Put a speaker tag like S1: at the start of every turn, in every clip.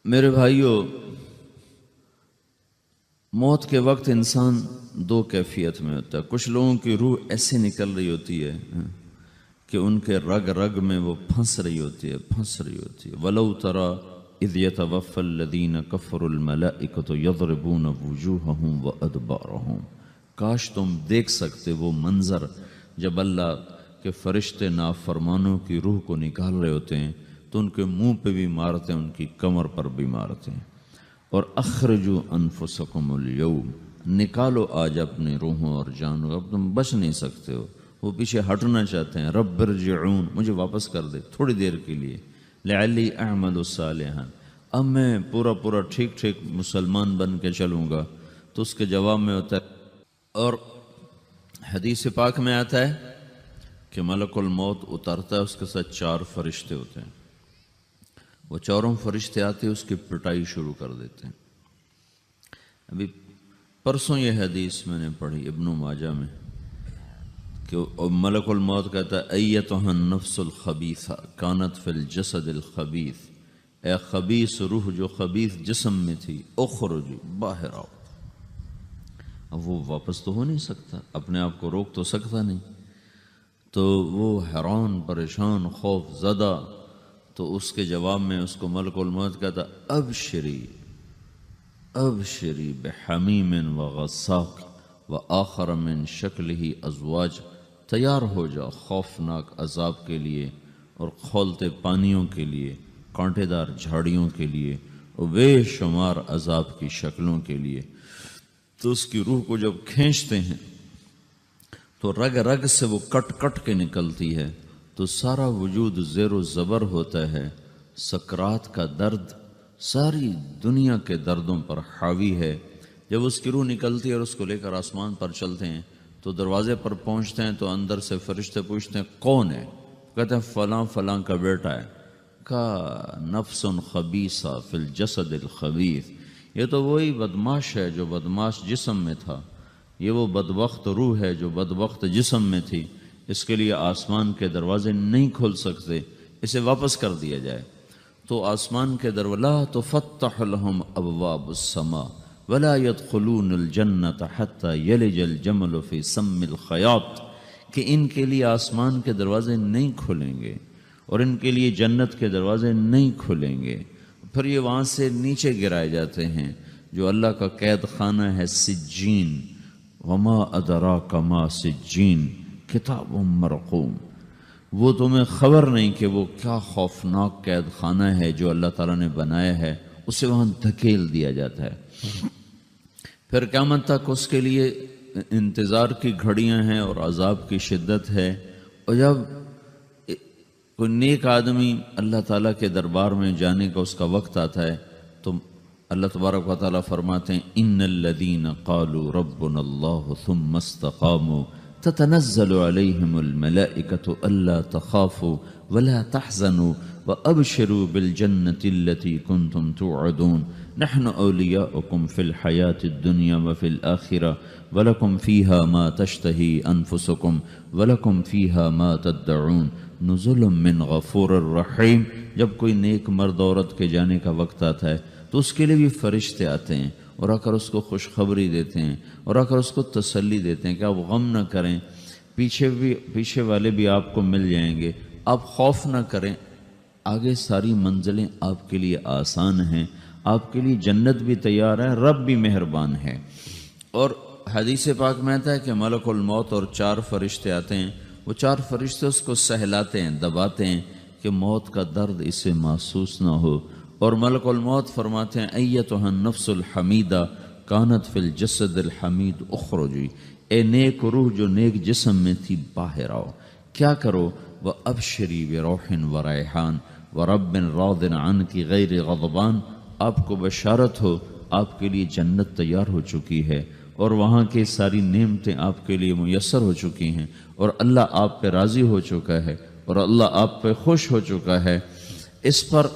S1: میرے بھائیوں، موت کے وقت انسان دو کیفیت میں ہوتا ہے۔ کچھ لوگوں کی روح ایسے نکل رہی ہوتی ہے کہ ان کے رگ رگ میں وہ پھنس رہی ہوتی ہے وَلَوْ تَرَى اِذْ يَتَوَفَّى الَّذِينَ كَفَرُوا الْمَلَائِكَةُ يَضْرِبُونَ وُجُوهَهُمْ وَأَدْبَارَهُمْ۔ کاش تم دیکھ سکتے وہ منظر جب اللہ کے فرشتے نافرمانوں کی روح کو نکال رہے ہوتے ہیں تو ان کے منہ پہ بھی مارتے ہیں، ان کی کمر پر بھی مارتے ہیں۔ اور اخرجوا انفسکم اليوم، نکالو آج اپنے روحوں اور جانوں، اب تم بچ نہیں سکتے ہو۔ وہ پیچھے ہٹنا چاہتے ہیں، رب ارجعون، مجھے واپس کر دے تھوڑی دیر کے لیے، لعلی اعمل صالحا، اب میں پورا ٹھیک مسلمان بن کے چلوں گا۔ تو اس کے جواب میں ہوتا ہے، اور حدیث پاک میں آتا ہے کہ ملک الموت اترتا ہے، اس کے ساتھ 4 فرشتے ہوتے ہیں۔ وہ 4 فرشتے آتے اس کی پٹائی شروع کر دیتے ہیں۔ ابھی پرسوں یہ حدیث میں نے پڑھی ابن ماجہ میں کہ ملک الموت کہتا ہے ایتھا النفس الخبیثہ کانت فی الجسد الخبیث، اے خبیث روح جو خبیث جسم میں تھی، اخرج، باہر آؤ۔ اب وہ واپس تو ہو نہیں سکتا، اپنے آپ کو روک تو سکتا نہیں، تو وہ حیران پریشان خوف زدہ، تو اس کے جواب میں اس کو ملک الموت کہتا ابشری بحمیم وغساق وآخر من شکلہ ازواج، تیار ہو جا خوفناک عذاب کے لیے اور کھولتے پانیوں کے لیے، کانٹے دار جھاڑیوں کے لیے اور بے شمار عذاب کی شکلوں کے لیے۔ تو اس کی روح کو جب کھینچتے ہیں تو رگ رگ سے وہ کٹ کے نکلتی ہے، تو سارا وجود زیر و زبر ہوتا ہے، سکرات کا درد ساری دنیا کے دردوں پر حاوی ہے۔ جب اس کی روح نکلتی ہے اور اس کو لے کر آسمان پر چلتے ہیں تو دروازے پر پہنچتے ہیں تو اندر سے فرشتے پوچھتے ہیں کون ہے؟ کہتے ہیں فلاں کا بیٹا ہے۔ کہا نفس خبیثہ فی الجسد الخبیث، یہ تو وہی بدماش ہے جو بدماش جسم میں تھا، یہ وہ بدبخت روح ہے جو بدبخت جسم میں تھی، اس کے لیے آسمان کے دروازے نہیں کھل سکتے، اسے واپس کر دیا جائے۔ تو آسمان کے دروازے لا تفتح لهم ابواب السماء ولا يدخلون الجنة حتى يلج الجمل في سم الخياط، کہ ان کے لیے آسمان کے دروازے نہیں کھلیں گے اور ان کے لیے جنت کے دروازے نہیں کھلیں گے، پھر یہ وہاں سے نیچے گرائے جاتے ہیں جو اللہ کا قید خانہ ہے سجین، وما ادراک ما سجین کتاب مرقوم، وہ تمہیں خبر نہیں کہ وہ کیا خوفناک قید خانہ ہے جو اللہ تعالیٰ نے بنایا ہے، اسے وہاں دھکیل دیا جاتا ہے۔ پھر قیامت تک اس کے لیے انتظار کی گھڑیاں ہیں اور عذاب کی شدت ہے۔ اور جب کوئی نیک آدمی اللہ تعالیٰ کے دربار میں جانے کا اس کا وقت آتا ہے تو اللہ تبارک و تعالیٰ فرماتے ہیں ان الذین قالوا ربنا اللہ ثم استقاموا تتنزل علیہم الملائکۃ الا تخافوا ولا تحزنوا وابشروا بالجنۃ التی کنتم توعدون نحن اولیاؤکم فی الحیاۃ الدنیا وفی الآخرہ ولکم فیہا ما تشتہی انفسکم ولکم فیہا ما تدعون نزل من غفور الرحیم۔ جب کوئی نیک مرد عورت کے جانے کا وقت آتا ہے تو اس کے لیے بھی فرشتے آتے ہیں اور آ کر اس کو خوشخبری دیتے ہیں اور آ کر اس کو تسلی دیتے ہیں کہ آپ غم نہ کریں، پیچھے والے بھی آپ کو مل جائیں گے، آپ خوف نہ کریں، آگے ساری منزلیں آپ کے لیے آسان ہیں، آپ کے لیے جنت بھی تیار ہے، رب بھی مہربان ہے۔ اور حدیث پاک میں آتا ہے کہ ملک الموت اور 4 فرشتے آتے ہیں، وہ 4 فرشتے اس کو سہلاتے ہیں، دباتے ہیں کہ موت کا درد اسے محسوس نہ ہو۔ اور ملک الموت فرماتے ہیں ایتھا النفس الحمیدہ کانت فی الجسد الحمید اخرجی، اے نیک روح جو نیک جسم میں تھی باہر آؤ۔ کیا کرو؟ وابشری بروح وریحان ورب راض عنک غیر غضبان، آپ کو بشارت ہو آپ کے لیے جنت تیار ہو چکی ہے اور وہاں کی ساری نعمتیں آپ کے لیے میسر ہو چکی ہیں اور اللہ آپ پہ راضی ہو چکا ہے اور اللہ آپ پہ خوش ہو چکا ہے۔ اس پر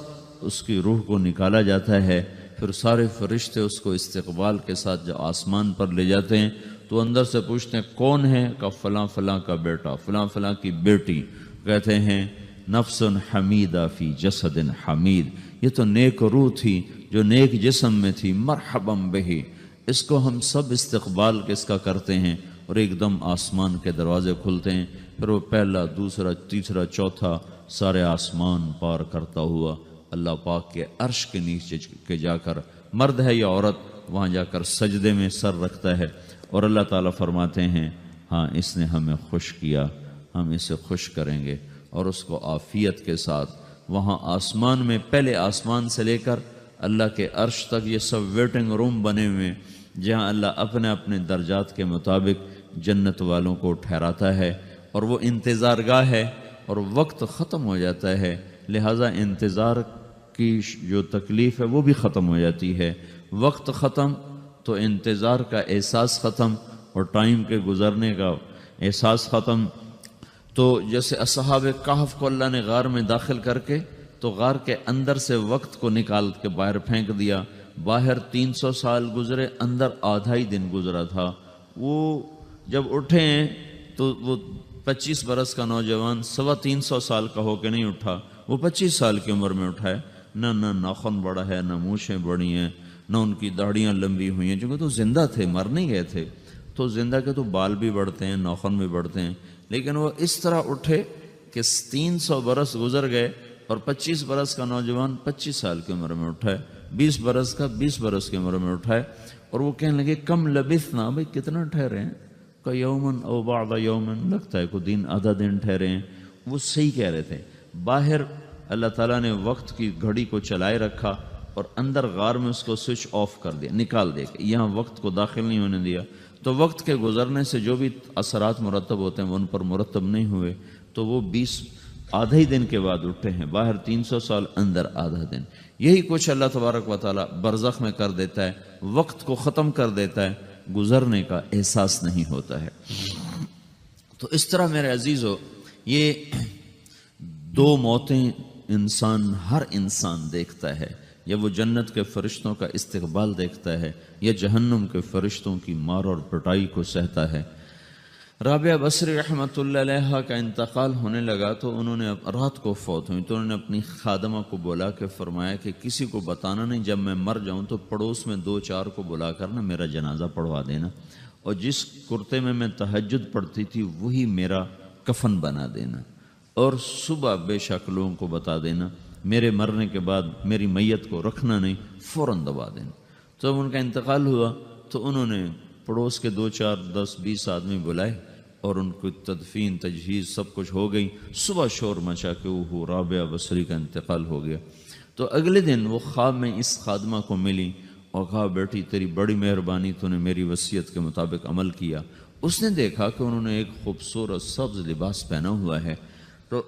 S1: اس کی روح کو نکالا جاتا ہے، پھر سارے فرشتے اس کو استقبال کے ساتھ جب آسمان پر لے جاتے ہیں تو اندر سے پوچھتے ہیں کون ہے؟ کہ فلاں کا بیٹا، فلاں کی بیٹی۔ کہتے ہیں نفس حمیدہ فی جسد حمید، یہ تو نیک روح تھی جو نیک جسم میں تھی، مرحبا بہی، اس کو ہم سب استقبال کس کا کرتے ہیں، اور ایک دم آسمان کے دروازے کھلتے ہیں، پھر وہ پہلا دوسرا تیسرا چوتھا سارے آسمان پار کرتا ہوا اللہ پاک کے عرش کے نیچے کے جا کر، مرد ہے یا عورت، وہاں جا کر سجدے میں سر رکھتا ہے، اور اللہ تعالیٰ فرماتے ہیں ہاں اس نے ہمیں خوش کیا، ہم اسے خوش کریں گے، اور اس کو عافیت کے ساتھ وہاں آسمان میں، پہلے آسمان سے لے کر اللہ کے عرش تک یہ سب ویٹنگ روم بنے ہوئے، جہاں اللہ اپنے اپنے درجات کے مطابق جنت والوں کو ٹھہراتا ہے، اور وہ انتظار گاہ ہے، اور وقت ختم ہو جاتا ہے، لہٰذا انتظار کی جو تکلیف ہے وہ بھی ختم ہو جاتی ہے، وقت ختم تو انتظار کا احساس ختم، اور ٹائم کے گزرنے کا احساس ختم۔ تو جیسے اصحاب کہف کو اللہ نے غار میں داخل کر کے تو غار کے اندر سے وقت کو نکال کے باہر پھینک دیا، باہر 300 سال گزرے، اندر آدھا ہی دن گزرا تھا۔ وہ جب اٹھے ہیں تو وہ 25 برس کا نوجوان 325 سال کا ہو کے نہیں اٹھا، وہ 25 سال کی عمر میں اٹھا ہے، نہ ناخن بڑا ہے، نہ مونچھیں بڑی ہیں، نہ ان کی داڑیاں لمبی ہوئی ہیں، چونکہ تو زندہ تھے، مر نہیں گئے تھے، تو زندہ کے تو بال بھی بڑھتے ہیں، ناخن بھی بڑھتے ہیں، لیکن وہ اس طرح اٹھے کہ 300 برس گزر گئے، اور 25 برس کا نوجوان 25 سال کی عمر میں اٹھا ہے، 20 برس کا 20 برس کی عمر میں اٹھا ہے، اور وہ کہنے لگے کم لبثنا، بھئی کتنا ٹھہرے ہیں، کہ یومن او بعض یومن، لگتا ہے کوئی دن آدھا دن ٹھہرے ہیں۔ وہ صحیح کہہ رہے تھے، باہر اللہ تعالیٰ نے وقت کی گھڑی کو چلائے رکھا، اور اندر غار میں اس کو سوئچ آف کر دیا، نکال دیا، کہ یہاں وقت کو داخل نہیں ہونے دیا، تو وقت کے گزرنے سے جو بھی اثرات مرتب ہوتے ہیں وہ ان پر مرتب نہیں ہوئے، تو وہ 20 آدھا ہی دن کے بعد اٹھے ہیں، باہر 300 سال، اندر آدھا دن۔ یہی کچھ اللہ تبارک و تعالیٰ برزخ میں کر دیتا ہے، وقت کو ختم کر دیتا ہے، گزرنے کا احساس نہیں ہوتا ہے۔ تو اس طرح میرے عزیزو، یہ دو موتیں ہر انسان دیکھتا ہے، یا وہ جنت کے فرشتوں کا استقبال دیکھتا ہے، یا جہنم کے فرشتوں کی مار اور پٹائی کو سہتا ہے۔ رابعہ بصری رحمۃ اللہ علیہ کا انتقال ہونے لگا تو انہوں نے رات کو فوت ہوئی، تو انہوں نے اپنی خادمہ کو بلا کے فرمایا کہ کسی کو بتانا نہیں، جب میں مر جاؤں تو پڑوس میں 2-4 کو بلا کر نا میرا جنازہ پڑھوا دینا، اور جس کرتے میں تہجد پڑھتی تھی وہی میرا کفن بنا دینا، اور صبح بے شک لوگوں کو بتا دینا، میرے مرنے کے بعد میری میت کو رکھنا نہیں، فوراً دبا دینا۔ تو جب ان کا انتقال ہوا تو انہوں نے پڑوس کے 2-4-10-20 آدمی بلائے، اور ان کو تدفین تجہیز سب کچھ ہو گئی، صبح شور مچا کہ وہ رابعہ بصری کا انتقال ہو گیا۔ تو اگلے دن وہ خواب میں اس خادمہ کو ملی اور کہا بیٹی تیری بڑی مہربانی، تو نے میری وصیت کے مطابق عمل کیا۔ اس نے دیکھا کہ انہوں نے ایک خوبصورت سبز لباس پہنا ہوا ہے، تو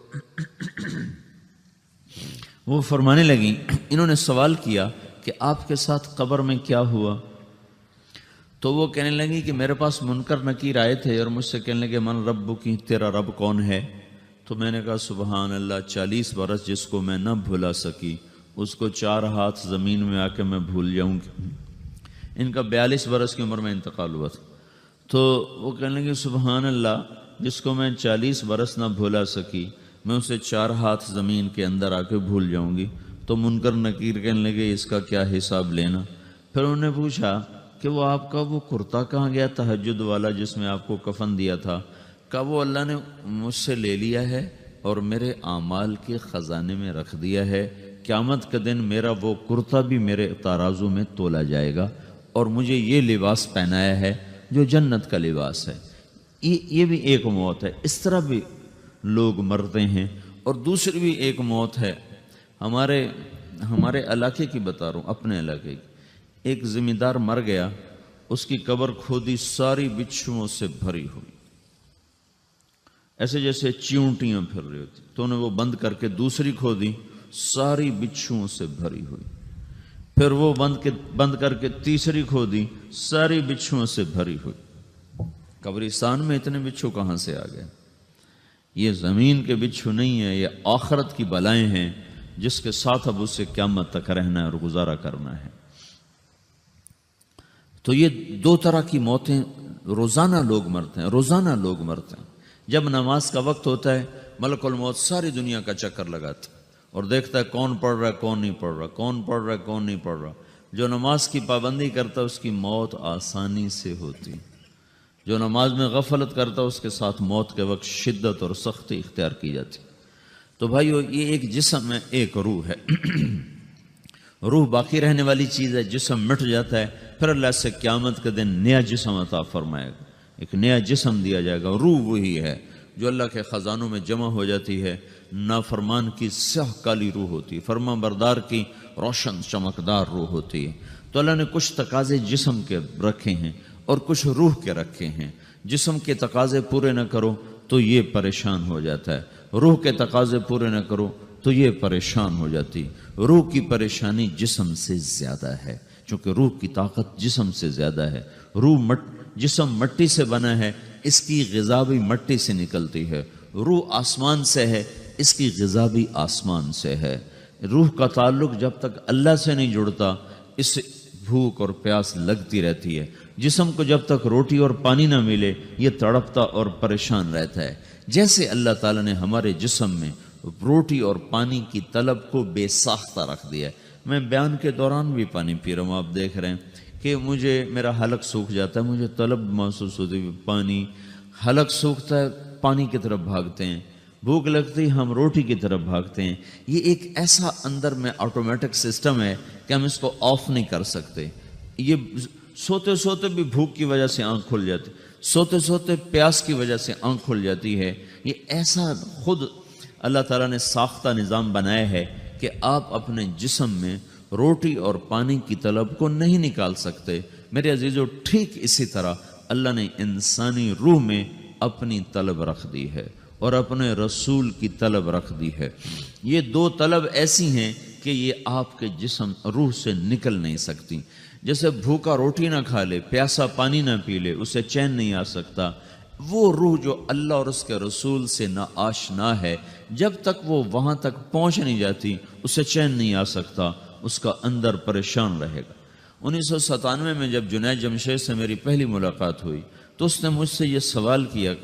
S1: وہ فرمانے لگیں، انہوں نے سوال کیا کہ آپ کے ساتھ قبر میں کیا ہوا؟ تو وہ کہنے لگی کہ میرے پاس منکر نکیر آئے تھے اور مجھ سے کہنے لگے من رب کی، تیرا رب کون ہے؟ تو میں نے کہا سبحان اللہ، 40 برس جس کو میں نہ بھلا سکی اس کو 4 ہاتھ زمین میں آ کے میں بھول جاؤں گی۔ ان کا 42 برس کی عمر میں انتقال ہوا تھا۔ تو وہ کہنے لگے سبحان اللہ، جس کو میں 40 برس نہ بھولا سکی میں اسے 4 ہاتھ زمین کے اندر آ کے بھول جاؤں گی۔ تو منکر نکیر کہنے لگے اس کا کیا حساب لینا؟ پھر انہوں نے پوچھا کہ وہ آپ کا وہ کرتا کہاں گیا تہجد والا جس میں آپ کو کفن دیا تھا؟ کہا وہ اللہ نے مجھ سے لے لیا ہے اور میرے اعمال کے خزانے میں رکھ دیا ہے، قیامت کے دن میرا وہ کرتا بھی میرے ترازو میں تولا جائے گا، اور مجھے یہ لباس پہنایا ہے جو جنت کا لباس ہے۔ یہ بھی ایک موت ہے، اس طرح بھی لوگ مرتے ہیں۔ اور دوسری بھی ایک موت ہے، ہمارے علاقے کی بتا رہا ہوں، اپنے علاقے کی۔ ایک ذمہ دار مر گیا، اس کی قبر کھودی، ساری بچھوؤں سے بھری ہوئی، ایسے جیسے چیونٹیاں پھر رہی ہوتی، تو انہیں وہ بند کر کے دوسری کھودی، ساری بچھوؤں سے بھری ہوئی، پھر وہ بند کر کے تیسری کھودی، ساری بچھوؤں سے بھری ہوئی۔ قبرستان میں اتنے بچھو کہاں سے آ گئے؟ یہ زمین کے بچھو نہیں ہیں، یہ آخرت کی بلائیں ہیں جس کے ساتھ اب اس سے قیامت تک رہنا ہے اور گزارا کرنا ہے۔ تو یہ 2 طرح کی موتیں روزانہ لوگ مرتے ہیں، روزانہ لوگ مرتے ہیں۔ جب نماز کا وقت ہوتا ہے ملک الموت ساری دنیا کا چکر لگاتا اور دیکھتا ہے کون پڑھ رہا ہے کون نہیں پڑھ رہا، کون پڑھ رہا ہے کون نہیں پڑھ رہا۔ جو نماز کی پابندی کرتا ہے اس کی موت آسانی سے ہوتی، جو نماز میں غفلت کرتا ہے اس کے ساتھ موت کے وقت شدت اور سختی اختیار کی جاتی۔ تو بھائیو، یہ ایک جسم ہے، ایک روح ہے۔ روح باقی رہنے والی چیز ہے، جسم مٹ جاتا ہے، پھر اللہ سے قیامت کے دن نیا جسم عطا فرمائے گا، ایک نیا جسم دیا جائے گا۔ روح وہی ہے جو اللہ کے خزانوں میں جمع ہو جاتی ہے۔ نافرمان کی سیاہ کالی روح ہوتی ہے، فرما بردار کی روشن چمکدار روح ہوتی ہے۔ تو اللہ نے کچھ تقاضے جسم کے رکھے ہیں اور کچھ روح کے رکھے ہیں۔ جسم کے تقاضے پورے نہ کرو تو یہ پریشان ہو جاتا ہے، روح کے تقاضے پورے نہ کرو تو یہ پریشان ہو جاتی۔ روح کی پریشانی جسم سے زیادہ ہے، چونکہ روح کی طاقت جسم سے زیادہ ہے۔ جسم مٹی سے بنا ہے، اس کی غذا بھی مٹی سے نکلتی ہے۔ روح آسمان سے ہے، اس کی غذا بھی آسمان سے ہے۔ روح کا تعلق جب تک اللہ سے نہیں جڑتا، اس سے بھوک اور پیاس لگتی رہتی ہے۔ جسم کو جب تک روٹی اور پانی نہ ملے یہ تڑپتا اور پریشان رہتا ہے۔ جیسے اللہ تعالیٰ نے ہمارے جسم میں روٹی اور پانی کی طلب کو بے ساختہ رکھ دیا ہے۔ میں بیان کے دوران بھی پانی پی رہا ہوں، آپ دیکھ رہے ہیں کہ میرا حلق سوکھ جاتا ہے، مجھے طلب محسوس ہوتی ہے پانی، حلق سوکھتا ہے پانی کی طرف بھاگتے ہیں، بھوک لگتی ہم روٹی کی طرف بھاگتے ہیں۔ یہ ایک ایسا اندر میں آٹومیٹک سسٹم ہے کہ ہم اس کو آف نہیں کر سکتے۔ یہ سوتے سوتے بھی بھوک کی وجہ سے آنکھ کھل جاتی، سوتے سوتے پیاس کی وجہ سے آنکھ کھل جاتی ہے۔ یہ ایسا خود اللہ تعالیٰ نے ساختہ نظام بنایا ہے کہ آپ اپنے جسم میں روٹی اور پانی کی طلب کو نہیں نکال سکتے۔ میرے عزیزو، ٹھیک اسی طرح اللہ نے انسانی روح میں اپنی طلب رکھ دی ہے اور اپنے رسول کی طلب رکھ دی ہے۔ یہ دو طلب ایسی ہیں کہ یہ آپ کے جسم روح سے نکل نہیں سکتی۔ جیسے بھوکا روٹی نہ کھا لے، پیاسا پانی نہ پی لے، اسے چین نہیں آ سکتا۔ وہ روح جو اللہ اور اس کے رسول سے نا آشنا ہے، جب تک وہ وہاں تک پہنچ نہیں جاتی اسے چین نہیں آ سکتا، اس کا اندر پریشان رہے گا۔ 1997 میں جب جنید جمشید سے میری پہلی ملاقات ہوئی تو اس نے مجھ سے یہ سوال کیا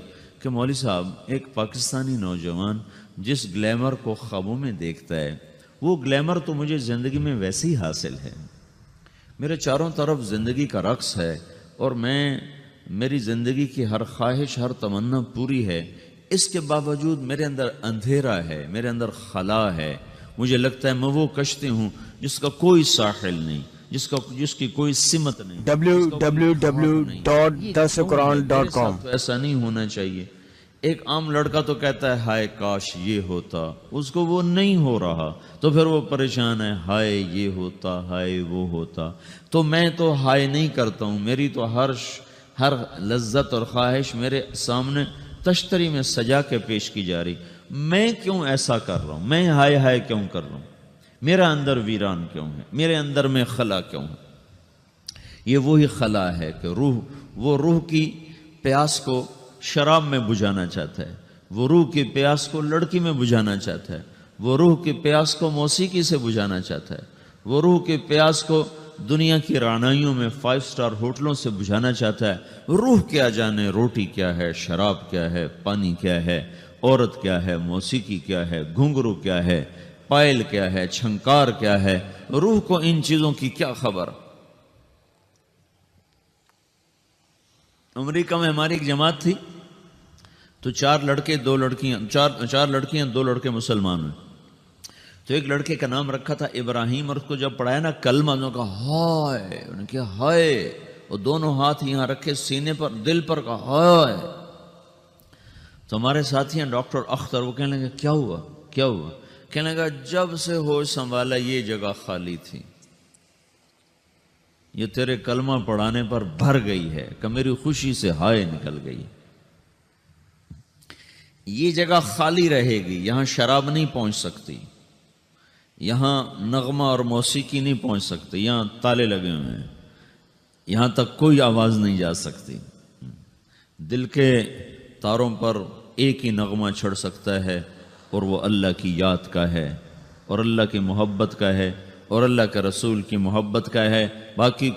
S1: کہ مولوی صاحب، ایک پاکستانی نوجوان جس گلیمر کو خوابوں میں دیکھتا ہے، وہ گلیمر تو مجھے زندگی میں ویسے ہی حاصل ہے، میرے چاروں طرف زندگی کا رقص ہے اور میری زندگی کی ہر خواہش، ہر تمنا پوری ہے، اس کے باوجود میرے اندر اندھیرا ہے، میرے اندر خلا ہے۔ مجھے لگتا ہے میں وہ کشتی ہوں جس کا کوئی ساحل نہیں، جس کی کوئی سمت نہیں۔
S2: www.dasquran.com
S1: تو ایسا نہیں ہونا چاہیے۔ ایک عام لڑکا تو کہتا ہے ہائے کاش یہ ہوتا، اس کو وہ نہیں ہو رہا تو پھر وہ پریشان ہے، ہائے یہ ہوتا، ہائے وہ ہوتا۔ تو میں تو ہائے نہیں کرتا ہوں، میری تو ہر لذت اور خواہش میرے سامنے تشتری میں سجا کے پیش کی جا رہی۔ میں کیوں ایسا کر رہا ہوں؟ میں ہائے ہائے کیوں کر رہا ہوں؟ میرا اندر ویران کیوں ہے؟ میرے اندر میں خلا کیوں ہے؟ یہ وہی خلا ہے کہ وہ روح کی پیاس کو شراب میں بجھانا چاہتا ہے، وہ روح کی پیاس کو لڑکی میں بجھانا چاہتا ہے، وہ روح کی پیاس کو موسیقی سے بجھانا چاہتا ہے، وہ روح کی پیاس کو دنیا کی رعنائیوں میں 5 اسٹار ہوٹلوں سے بجھانا چاہتا ہے۔ روح کیا جانے روٹی کیا ہے، شراب کیا ہے، پانی کیا ہے، عورت کیا ہے، موسیقی کیا ہے، گھنگرو کیا ہے، پائل کیا ہے، چھنکار کیا ہے، روح کو ان چیزوں کی کیا خبر؟ امریکہ میں ہماری ایک جماعت تھی تو 4 لڑکیاں 2 لڑکے مسلمان ہوئے۔ تو ایک لڑکے کا نام رکھا تھا ابراہیم، اور اس کو جب پڑھایا نا کلمہ، انہوں نے کہا ہائے، انہوں نے کہا ہائے، اور دونوں ہاتھ یہاں رکھے سینے پر، دل پر، کہا ہائے۔ تو ہمارے ساتھی ہیں ڈاکٹر اختر، وہ کہنے لگے کیا ہوا؟ کہنے لگا جب سے ہوش سنبھالا یہ جگہ خالی تھی، یہ تیرے کلمہ پڑھانے پر بھر گئی ہے کہ میری خوشی سے ہائے نکل گئی۔ یہ جگہ خالی رہے گی، یہاں شراب نہیں پہنچ سکتی، یہاں نغمہ اور موسیقی نہیں پہنچ سکتی، یہاں تالے لگے ہوئے ہیں، یہاں تک کوئی آواز نہیں جا سکتی۔ دل کے تاروں پر ایک ہی نغمہ چڑھ سکتا ہے اور وہ اللہ کی یاد کا ہے اور اللہ کی محبت کا ہے اور اللہ کے رسول کی محبت کا ہے۔ باقی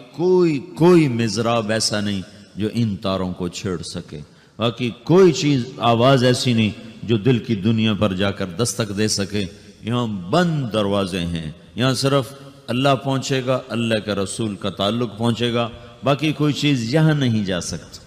S1: کوئی مضراب ایسا نہیں جو ان تاروں کو چھیڑ سکے، باقی کوئی چیز، آواز ایسی نہیں جو دل کی دنیا پر جا کر دستک دے سکے. یہاں بند دروازے ہیں، یہاں صرف اللہ پہنچے گا، اللہ کے رسول کا تعلق پہنچے گا، باقی کوئی چیز یہاں نہیں جا سکتی.